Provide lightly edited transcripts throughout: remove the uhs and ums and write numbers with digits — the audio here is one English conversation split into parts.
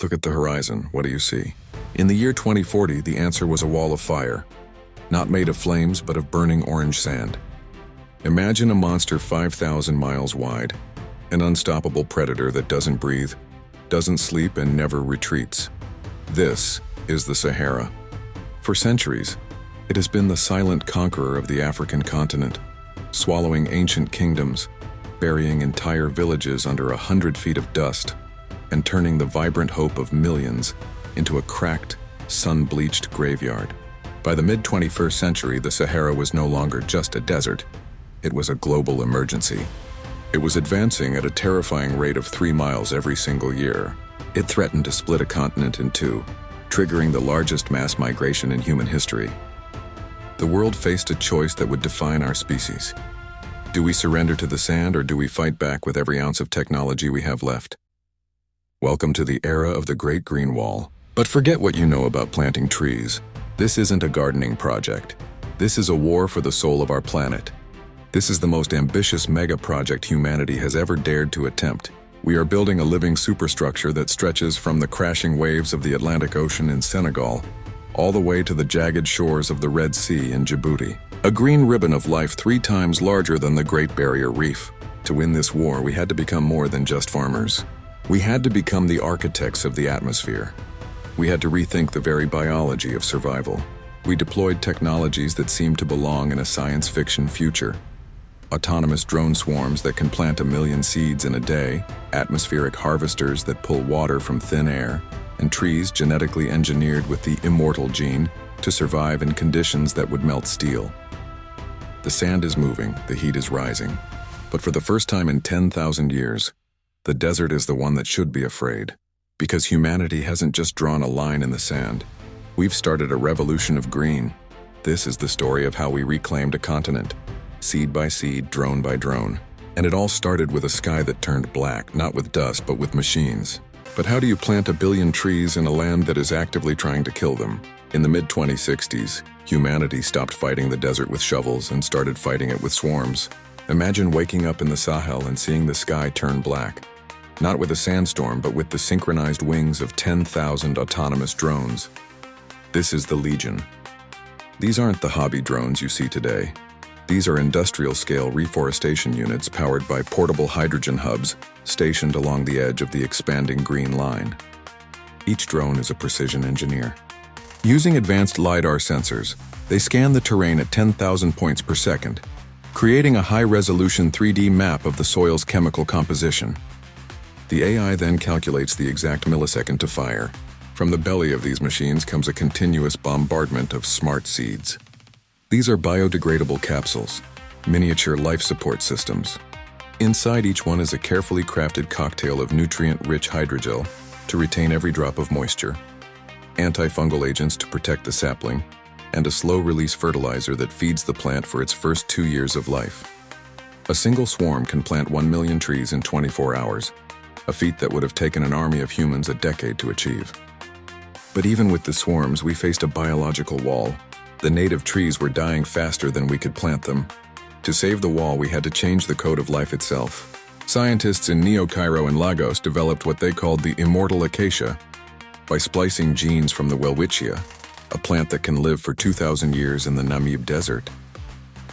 Look at the horizon. What do you see? In the year 2040, the answer was a wall of fire. Not made of flames, but of burning orange sand. Imagine a monster 5,000 miles wide. An unstoppable predator that doesn't breathe, doesn't sleep, and never retreats. This is the Sahara. For centuries, it has been the silent conqueror of the African continent, swallowing ancient kingdoms, burying entire villages under 100 feet of dust, and turning the vibrant hope of millions into a cracked, sun-bleached graveyard. By the mid-21st century, the Sahara was no longer just a desert. It was a global emergency. It was advancing at a terrifying rate of 3 miles every single year. It threatened to split a continent in two, triggering the largest mass migration in human history. The world faced a choice that would define our species. Do we surrender to the sand, or do we fight back with every ounce of technology we have left? Welcome to the era of the Great Green Wall. But forget what you know about planting trees. This isn't a gardening project. This is a war for the soul of our planet. This is the most ambitious mega project humanity has ever dared to attempt. We are building a living superstructure that stretches from the crashing waves of the Atlantic Ocean in Senegal all the way to the jagged shores of the Red Sea in Djibouti. A green ribbon of life 3 times larger than the Great Barrier Reef. To win this war, we had to become more than just farmers. We had to become the architects of the atmosphere. We had to rethink the very biology of survival. We deployed technologies that seemed to belong in a science fiction future. Autonomous drone swarms that can plant 1 million seeds in a day, atmospheric harvesters that pull water from thin air, and trees genetically engineered with the immortal gene to survive in conditions that would melt steel. The sand is moving, the heat is rising. But for the first time in 10,000 years, the desert is the one that should be afraid. Because humanity hasn't just drawn a line in the sand. We've started a revolution of green. This is the story of how we reclaimed a continent, seed by seed, drone by drone. And it all started with a sky that turned black, not with dust, but with machines. But how do you plant 1 billion trees in a land that is actively trying to kill them? In the mid-2060s, humanity stopped fighting the desert with shovels and started fighting it with swarms. Imagine waking up in the Sahel and seeing the sky turn black. Not with a sandstorm, but with the synchronized wings of 10,000 autonomous drones. This is the Legion. These aren't the hobby drones you see today. These are industrial-scale reforestation units powered by portable hydrogen hubs stationed along the edge of the expanding green line. Each drone is a precision engineer. Using advanced LiDAR sensors, they scan the terrain at 10,000 points per second, creating a high-resolution 3D map of the soil's chemical composition. The AI then calculates the exact millisecond to fire. From the belly of these machines comes a continuous bombardment of smart seeds. These are biodegradable capsules, miniature life support systems. Inside each one is a carefully crafted cocktail of nutrient-rich hydrogel to retain every drop of moisture, antifungal agents to protect the sapling, and a slow-release fertilizer that feeds the plant for its first 2 years of life. A single swarm can plant 1 million trees in 24 hours, a feat that would have taken an army of humans a decade to achieve. But even with the swarms, we faced a biological wall. The native trees were dying faster than we could plant them. To save the wall, we had to change the code of life itself. Scientists in Neo Cairo and Lagos developed what they called the immortal acacia by splicing genes from the welwitschia, a plant that can live for 2,000 years in the Namib Desert.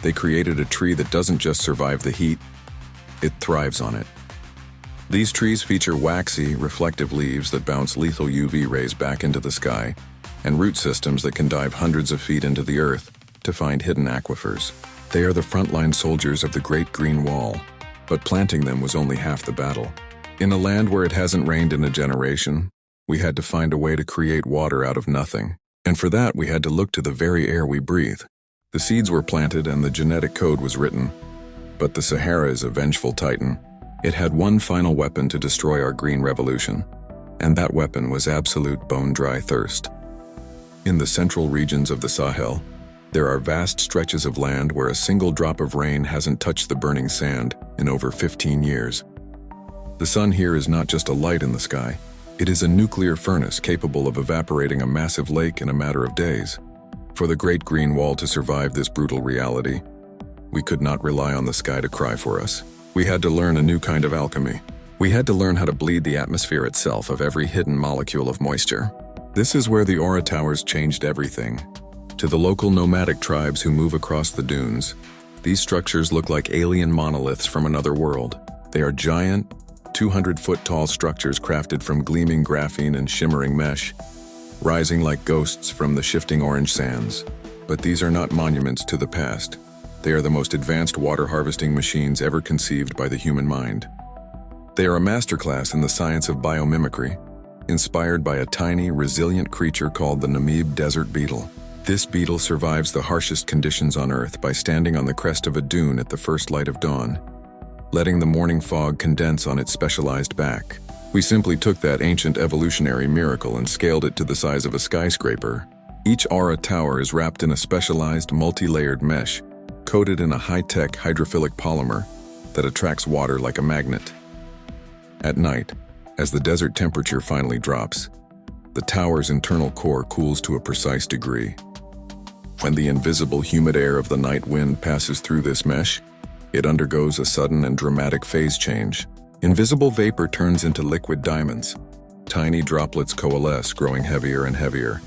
They created a tree that doesn't just survive the heat, it thrives on it. These trees feature waxy, reflective leaves that bounce lethal UV rays back into the sky, and root systems that can dive hundreds of feet into the earth to find hidden aquifers. They are the frontline soldiers of the Great Green Wall, but planting them was only half the battle. In a land where it hasn't rained in a generation, we had to find a way to create water out of nothing. And for that, we had to look to the very air we breathe. The seeds were planted and the genetic code was written. But the Sahara is a vengeful titan. It had one final weapon to destroy our green revolution, and that weapon was absolute bone-dry thirst. In the central regions of the Sahel, there are vast stretches of land where a single drop of rain hasn't touched the burning sand in over 15 years. The sun here is not just a light in the sky, it is a nuclear furnace capable of evaporating a massive lake in a matter of days. For the Great Green Wall to survive this brutal reality, we could not rely on the sky to cry for us. We had to learn a new kind of alchemy, We had to learn how to bleed the atmosphere itself of every hidden molecule of moisture. This is where the Aura Towers changed everything. To the local nomadic tribes who move across the dunes, these structures look like alien monoliths from another world. They are giant, 200-foot-tall structures crafted from gleaming graphene and shimmering mesh, rising like ghosts from the shifting orange sands. But these are not monuments to the past. They are the most advanced water harvesting machines ever conceived by the human mind. They are a masterclass in the science of biomimicry, inspired by a tiny, resilient creature called the Namib desert beetle. This beetle survives the harshest conditions on Earth by standing on the crest of a dune at the first light of dawn, letting the morning fog condense on its specialized back. We simply took that ancient evolutionary miracle and scaled it to the size of a skyscraper. Each Aura Tower is wrapped in a specialized, multi-layered mesh, coated in a high-tech hydrophilic polymer that attracts water like a magnet. At night, as the desert temperature finally drops, the tower's internal core cools to a precise degree. When the invisible humid air of the night wind passes through this mesh, it undergoes a sudden and dramatic phase change. Invisible vapor turns into liquid diamonds. Tiny droplets coalesce, growing heavier and heavier,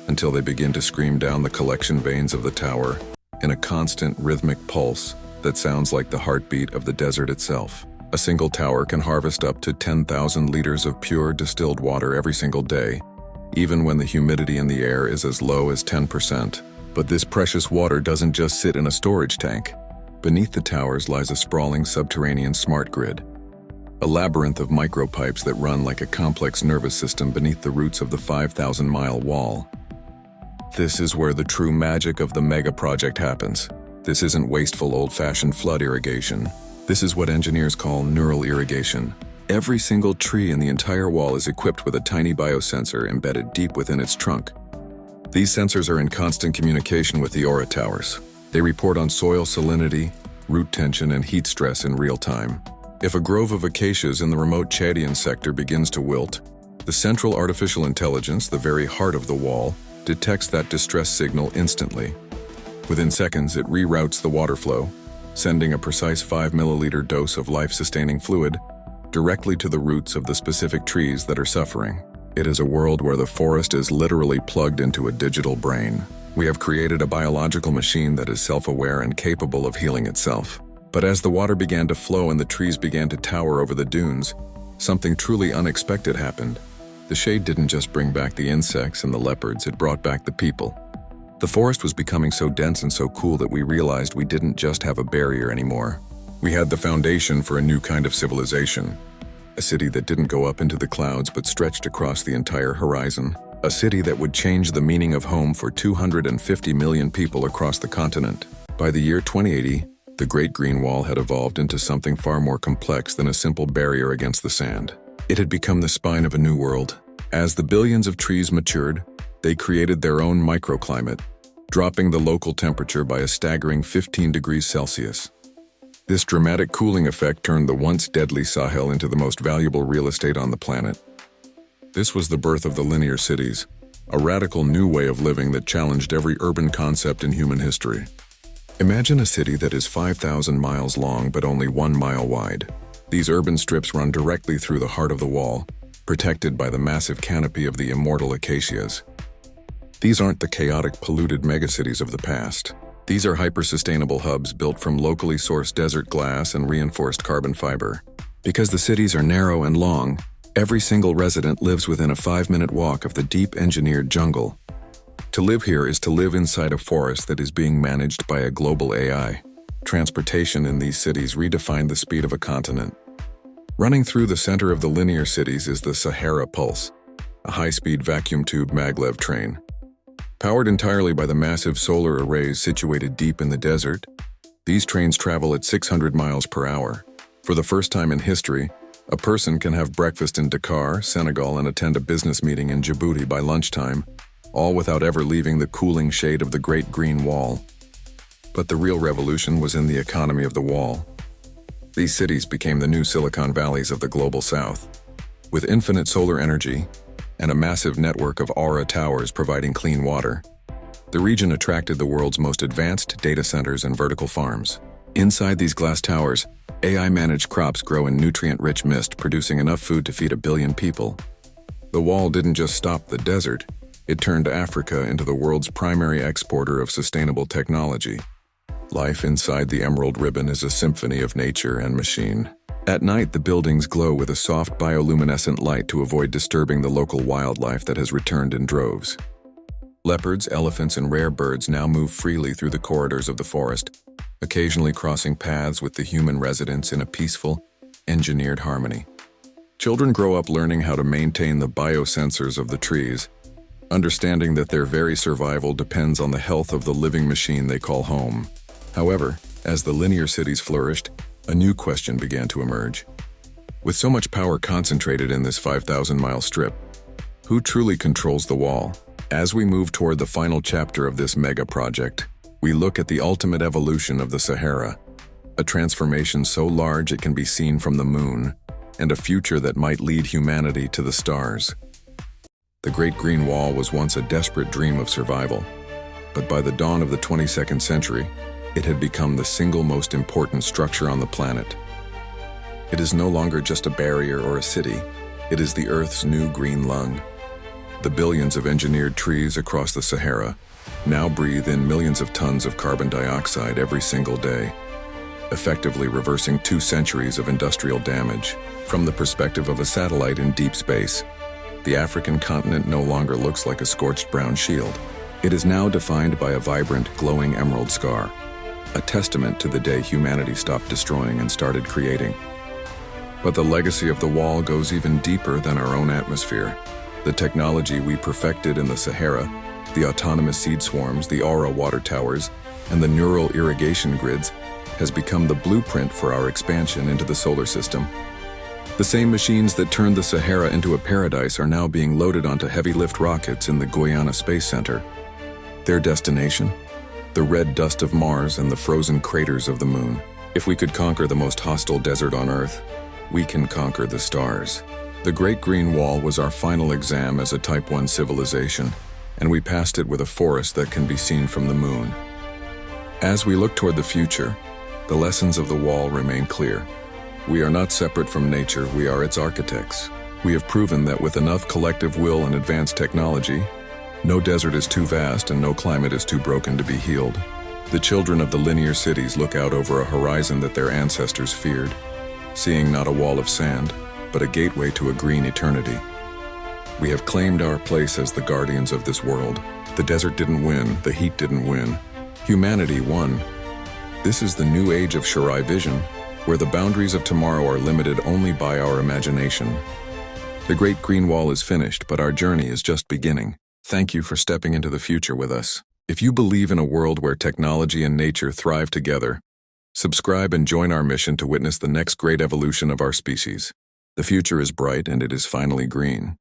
until they begin to stream down the collection veins of the tower in a constant rhythmic pulse that sounds like the heartbeat of the desert itself. A single tower can harvest up to 10,000 liters of pure distilled water every single day, even when the humidity in the air is as low as 10%. But this precious water doesn't just sit in a storage tank. Beneath the towers lies a sprawling subterranean smart grid, a labyrinth of micropipes that run like a complex nervous system beneath the roots of the 5,000-mile wall. This is where the true magic of the mega project happens. This isn't wasteful old-fashioned flood irrigation. This is what engineers call neural irrigation. Every single tree in the entire wall is equipped with a tiny biosensor embedded deep within its trunk. These sensors are in constant communication with the Aura Towers. They report on soil salinity, root tension, and heat stress in real time. If a grove of acacias in the remote Chadian sector begins to wilt, the central artificial intelligence, the very heart of the wall, detects that distress signal instantly. Within seconds, it reroutes the water flow, sending a precise 5 milliliter dose of life-sustaining fluid directly to the roots of the specific trees that are suffering. It is a world where the forest is literally plugged into a digital brain. We have created a biological machine that is self-aware and capable of healing itself. But as the water began to flow and the trees began to tower over the dunes, something truly unexpected happened. The shade didn't just bring back the insects and the leopards, it brought back the people. The forest was becoming so dense and so cool that we realized we didn't just have a barrier anymore. We had the foundation for a new kind of civilization. A city that didn't go up into the clouds but stretched across the entire horizon. A city that would change the meaning of home for 250 million people across the continent. By the year 2080, the Great Green Wall had evolved into something far more complex than a simple barrier against the sand. It had become the spine of a new world. As the billions of trees matured, they created their own microclimate, dropping the local temperature by a staggering 15 degrees Celsius. This dramatic cooling effect turned the once deadly Sahel into the most valuable real estate on the planet. This was the birth of the linear cities, a radical new way of living that challenged every urban concept in human history. Imagine a city that is 5,000 miles long but only 1 mile wide. These urban strips run directly through the heart of the wall, protected by the massive canopy of the immortal acacias. These aren't the chaotic, polluted megacities of the past. These are hyper-sustainable hubs built from locally sourced desert glass and reinforced carbon fiber. Because the cities are narrow and long, every single resident lives within a 5-minute walk of the deep engineered jungle. To live here is to live inside a forest that is being managed by a global AI. Transportation in these cities redefined the speed of a continent. Running through the center of the linear cities is the Sahara Pulse, a high-speed vacuum tube maglev train. Powered entirely by the massive solar arrays situated deep in the desert, these trains travel at 600 miles per hour. For the first time in history, a person can have breakfast in Dakar, Senegal, and attend a business meeting in Djibouti by lunchtime, all without ever leaving the cooling shade of the Great Green Wall. But the real revolution was in the economy of the wall. These cities became the new Silicon Valleys of the global south. With infinite solar energy and a massive network of Aura towers providing clean water, the region attracted the world's most advanced data centers and vertical farms. Inside these glass towers, AI-managed crops grow in nutrient-rich mist, producing enough food to feed 1 billion people. The wall didn't just stop the desert, it turned Africa into the world's primary exporter of sustainable technology. Life inside the Emerald Ribbon is a symphony of nature and machine. At night, the buildings glow with a soft bioluminescent light to avoid disturbing the local wildlife that has returned in droves. Leopards, elephants, and rare birds now move freely through the corridors of the forest, occasionally crossing paths with the human residents in a peaceful, engineered harmony. Children grow up learning how to maintain the biosensors of the trees, understanding that their very survival depends on the health of the living machine they call home. However, as the linear cities flourished, a new question began to emerge. With so much power concentrated in this 5,000-mile strip, who truly controls the wall? As we move toward the final chapter of this mega project, we look at the ultimate evolution of the Sahara, a transformation so large it can be seen from the moon, and a future that might lead humanity to the stars. The Great Green Wall was once a desperate dream of survival, but by the dawn of the 22nd century, it had become the single most important structure on the planet. It is no longer just a barrier or a city, it is the Earth's new green lung. The billions of engineered trees across the Sahara now breathe in millions of tons of carbon dioxide every single day, effectively reversing 2 centuries of industrial damage. From the perspective of a satellite in deep space, the African continent no longer looks like a scorched brown shield. It is now defined by a vibrant, glowing emerald scar, a testament to the day humanity stopped destroying and started creating. But the legacy of the wall goes even deeper than our own atmosphere. The technology we perfected in the Sahara, the autonomous seed swarms, the aura water towers, and the neural irrigation grids, has become the blueprint for our expansion into the solar system. The same machines that turned the Sahara into a paradise are now being loaded onto heavy-lift rockets in the Guyana Space Center. Their destination? The red dust of Mars and the frozen craters of the Moon. If we could conquer the most hostile desert on Earth, we can conquer the stars. The Great Green Wall was our final exam as a Type 1 civilization, and we passed it with a forest that can be seen from the Moon. As we look toward the future, the lessons of the wall remain clear. We are not separate from nature, we are its architects. We have proven that with enough collective will and advanced technology, no desert is too vast and no climate is too broken to be healed. The children of the linear cities look out over a horizon that their ancestors feared, seeing not a wall of sand, but a gateway to a green eternity. We have claimed our place as the guardians of this world. The desert didn't win, the heat didn't win. Humanity won. This is the new age of Shorai Vision, where the boundaries of tomorrow are limited only by our imagination. The Great Green Wall is finished, but our journey is just beginning. Thank you for stepping into the future with us. If you believe in a world where technology and nature thrive together, subscribe and join our mission to witness the next great evolution of our species. The future is bright and it is finally green.